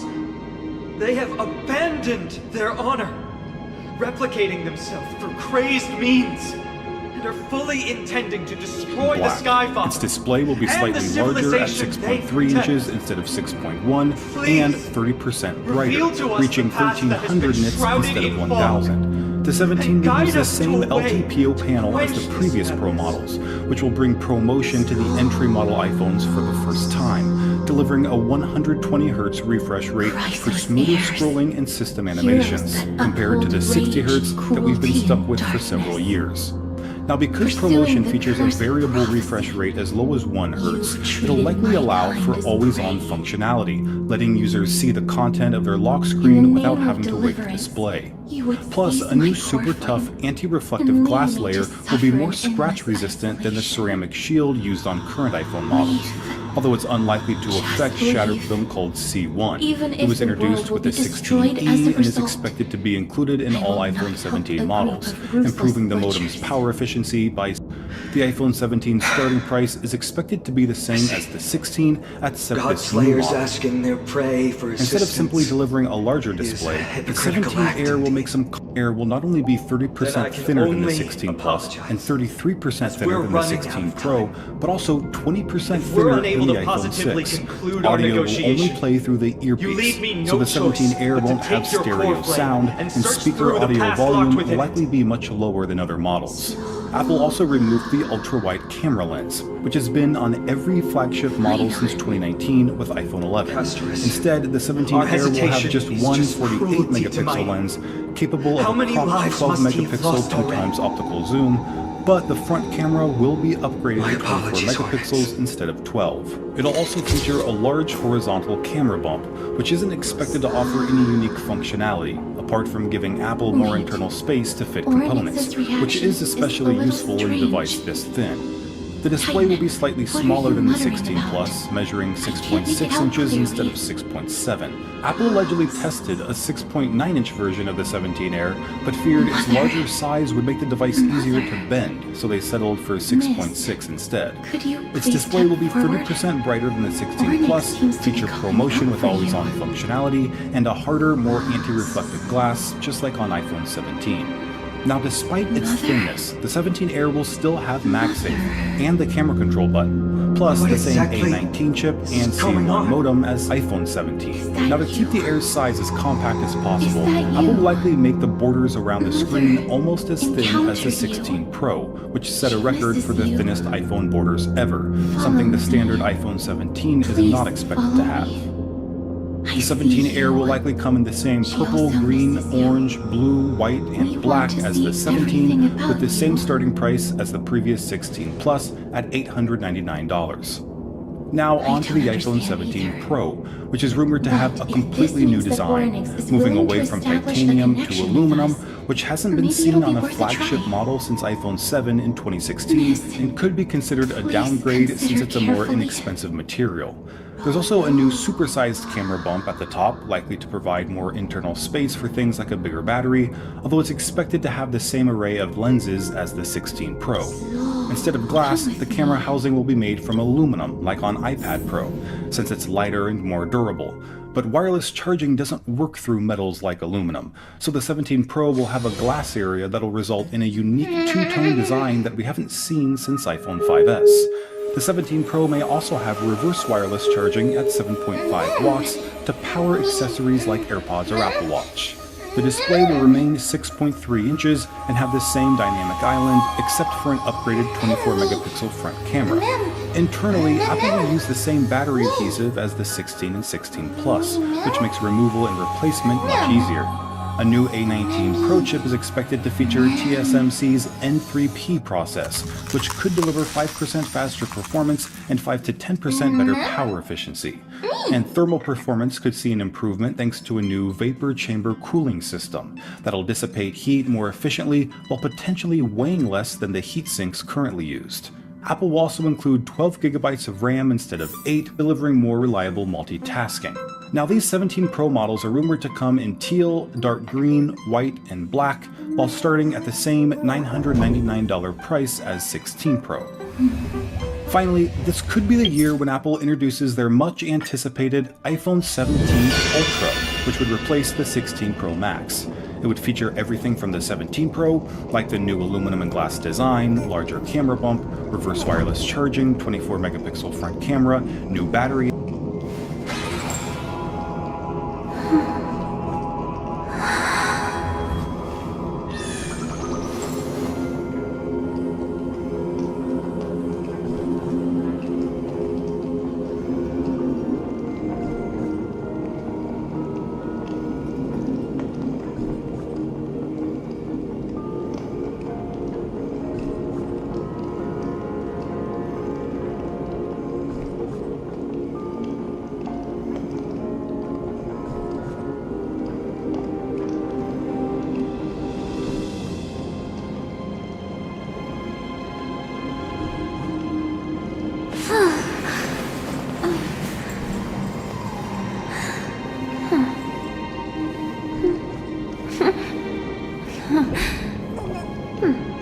They have abandoned their honor, replicating themselves through crazed means. And and are fully intending to destroy the black. Skyfall. Its display will be And the slightly larger at civilization they 6.3 protect. inches instead of 6.1 Please, and 30% reveal brighter, to us reaching the past that has been 1300 nits shrouded instead of in fog. 1000. The 17 will Guide use the us same to a way LTPO panel to as the quench previous this Pro models, which will bring ProMotion to the entry model iPhones for the first time, delivering a 120Hz refresh rate for smoother scrolling and system animations, compared to the 60Hz that we've been stuck with for several years. Now, because ProMotion features a variable refresh rate as low as 1 Hz, it'll likely allow for always-on functionality, letting users see the content of their lock screen without having to wait to display. Plus, a new super tough anti-reflective glass layer will be more scratch-resistant than the ceramic shield used on current iPhone models, although it's unlikely to affect shattered film called C1. It was introduced with the 16E and is expected to be included in all iPhone 17 models, improving the modem's power efficiency by... The iPhone 17 starting price is expected to be the same as the 16 at this new Godslayers model. asking their prey for assistance. Instead of simply delivering a larger display, the 17 Air will make some... Air will not only be 30% thinner than the 16 Plus and 33% thinner than the 16 Pro, but also 20% thinner than the iPhone 6. Audio will only play through the earpiece, so the 17 Air won't have stereo sound, and speaker audio volume will likely be much lower than other models. Apple also removed the ultra-wide camera lens, which has been on every flagship model since 2019 with iPhone 11. Instead, the 17 Air will have just one 48-megapixel lens, capable of a cropped 12-megapixel 2x optical zoom, but the front camera will be upgraded to 24 megapixels instead of 12. It'll also feature a large horizontal camera bump, which isn't expected to offer any unique functionality, apart from giving Apple more internal space to fit components, which is especially useful in a device this thin. The display will be slightly smaller than the 16 Plus, measuring 6.6 inches instead of 6.7. Apple allegedly tested a 6.9-inch version of the 17 Air, but feared its larger size would make the device easier to bend, so they settled for 6.6 instead. Its display will be 30% brighter than the 16 Plus, feature ProMotion with always-on functionality, and a harder, more anti-reflective glass, just like on iPhone 17. Now, despite its thinness, the 17 Air will still have MagSafe and the camera control button, plus the same A19 chip and C1 modem as iPhone 17. Now, to keep the Air's size as compact as possible, Apple will likely make the borders around the screen almost as thin as the 16 Pro, which set a record for the thinnest iPhone borders ever, something the standard iPhone 17 is not expected to have. The 17 Air will likely come in the same purple, green, orange, blue, white, and black as the 17, with the same starting price as the previous 16 Plus at $899. Now on to the iPhone 17 Pro, which is rumored to have a completely new design, moving away from titanium to aluminum, which hasn't been seen on a flagship model since iPhone 7 in 2016 and could be considered a downgrade since it's a more inexpensive material. There's also a new supersized camera bump at the top, likely to provide more internal space for things like a bigger battery, although it's expected to have the same array of lenses as the 16 Pro. Instead of glass, the camera housing will be made from aluminum, like on iPad Pro, since it's lighter and more durable. But wireless charging doesn't work through metals like aluminum, so the 17 Pro will have a glass area that'll result in a unique two-tone design that we haven't seen since iPhone 5S. The 17 Pro may also have reverse wireless charging at 7.5 watts to power accessories like AirPods or Apple Watch. The display will remain 6.3 inches and have the same dynamic island, except for an upgraded 24-megapixel front camera. Internally, Apple will use the same battery adhesive as the 16 and 16 Plus, which makes removal and replacement much easier. A new A19 Pro chip is expected to feature TSMC's N3P process, which could deliver 5% faster performance and 5 to 10% better power efficiency. And thermal performance could see an improvement thanks to a new vapor chamber cooling system that'll dissipate heat more efficiently while potentially weighing less than the heat sinks currently used. Apple will also include 12 gigabytes of RAM instead of 8, delivering more reliable multitasking. Now, these 17 Pro models are rumored to come in teal, dark green, white, and black, while starting at the same $999 price as 16 Pro. Finally, this could be the year when Apple introduces their much-anticipated iPhone 17 Ultra, which would replace the 16 Pro Max. It would feature everything from the 17 Pro, like the new aluminum and glass design, larger camera bump, reverse wireless charging, 24 megapixel front camera, new battery. Hmm.